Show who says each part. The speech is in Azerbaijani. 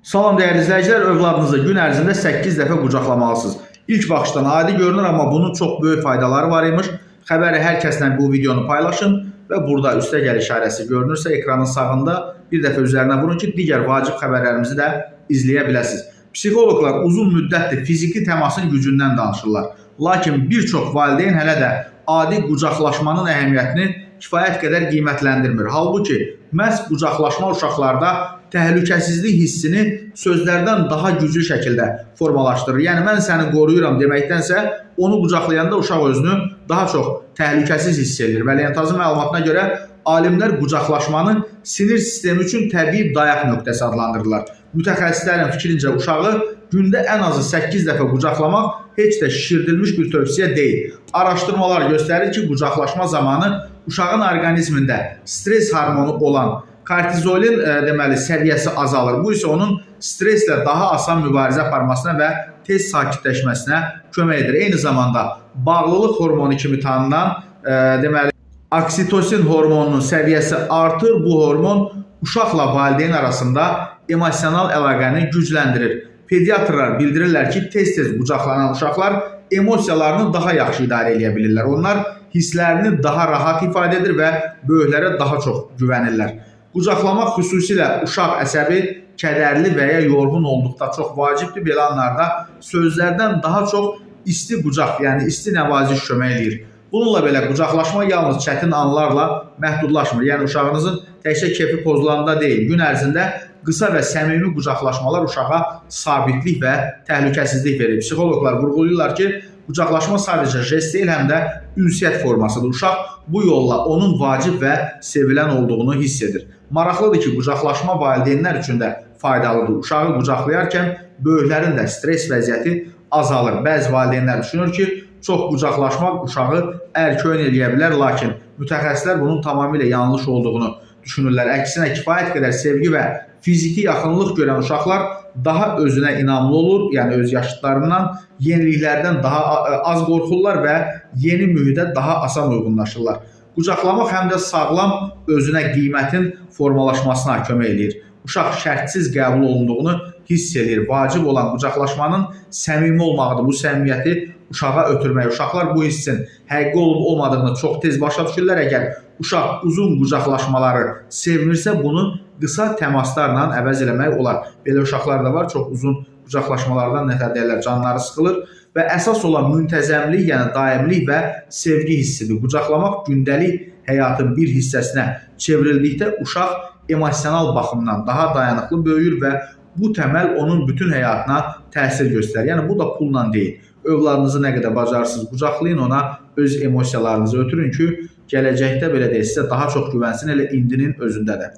Speaker 1: Salam dəyərli izləyicilər, övladınızı gün ərzində 8 dəfə qucaqlamalısınız. İlk baxışdan adi görünür, amma bunun çox böyük faydaları var imiş. Xəbəri hər kəslə bu videonu paylaşın və burada üstə gəl işarəsi görünürsə ekranın sağında bir dəfə üzərinə vurun ki, digər vacib xəbərlərimizi də izləyə biləsiniz. Psixoloqlar uzun müddətdir fiziki təmasın gücündən danışırlar. Lakin bir çox valideyn hələ də adi qucaqlaşmanın əhəmiyyətini kifayət qədər qiymətləndirmir. Halbuki məhz qucaqlaşma uşaqlarda təhlükəsizlik hissini sözlərdən daha güclü şəkildə formalaşdırır. Yəni mən səni qoruyuram deməkdənsə onu qucaqlayanda uşaq özünü daha çox təhlükəsiz hiss edir. Vəliyyətazın məlumatına görə alimlər qucaqlaşmanı sinir sistemi üçün təbii dayaq nöqtəsi adlandırırlar. Mütəxəssislərin fikrincə uşağı gündə ən azı 8 dəfə qucaqlamaq heç də şişirdilmiş bir tövsiyə deyil. Araşdırmalar göstərir ki, qucaqlaşma zamanı uşağın orqanizmində stres hormonu olan kortizolin səviyyəsi azalır. Bu isə onun streslə daha asan mübarizə aparmasına və tez sakitləşməsinə kömək edir. Eyni zamanda bağlılıq hormonu kimi tanınan oksitosin hormonunun səviyyəsi artır. Bu hormon uşaqla valideyn arasında emosional əlaqəni gücləndirir. Pediatrlar bildirirlər ki, tez-tez qucaqlanan uşaqlar emosiyalarını daha yaxşı idarə edə bilirlər. Onlar hisslərini daha rahat ifadə edir və böyüklərə daha çox güvənirlər. Qucaqlamaq xüsusilə uşaq əsəbi, kədərli və ya yorğun olduqda çox vacibdir. Belə anlarda sözlərdən daha çox isti qucaq, yəni isti nəvaziş kömək edir. Bununla belə qucaqlaşma yalnız çətin anlarla məhdudlaşmır. Yəni uşağınızın təkcə kefi pozulanda deyil, gün ərzində qısa və səmimi qucaqlaşmalar uşağa sabitlik və təhlükəsizlik verir. Psixoloqlar vurğulayırlar ki, qucaqlaşma sadəcə jest deyil, həm də ünsiyyət formasıdır. Uşaq bu yolla onun vacib və sevilən olduğunu hiss edir. Maraqlıdır ki, qucaqlaşma valideynlər üçün də faydalıdır. Uşağı qucaqlayarkən böyüklərin də stres vəziyyəti azalır. Bəzi valideynlər düşünür ki, çox qucaqlaşmaq uşağı ərköyün eləyə bilər, lakin mütəxəssislər bunun tamamilə yanlış olduğunu düşünürlər. Əksinə kifayət qədər sevgi və fiziki yaxınlıq görən uşaqlar daha özünə inamlı olur, yəni öz yaşıtlarından, yeniliklərdən daha az qorxurlar və yeni mühitə daha asan uyğunlaşırlar. Qucaqlamaq həm də sağlam özünə qiymətin formalaşmasına kömək edir. Uşaq şərtsiz qəbul olunduğunu hiss edir. Vacib olan qucaqlaşmanın səmimi olmağıdır. Bu səmimiyyəti uşağa ötürmək. Uşaqlar bu hissin həqiqi olub olmadığını çox tez başa düşürlər. Əgər uşaq uzun qucaqlaşmaları sevmirsə, bunu qısa təmaslarla əvəz eləmək olar. Belə uşaqlar da var, çox uzun qucaqlaşmalardan nətər deyirlər, canları sıxılır və əsas olan müntəzəmlik, yəni daimlik və sevgi hissidir. Qucaqlamaq gündəlik həyatın bir hissəsinə çevrildikdə uşaq emosional baxımdan daha dayanıqlı böyüyür və bu təməl onun bütün həyatına təsir göstərir. Yəni bu da pulla deyil. Övladınızı nə qədər bacarsınız qucaqlayın, ona öz emosiyalarınızı ötürün ki, gələcəkdə belə deyil, sizə daha çox güvənsin, elə indinin özündə də.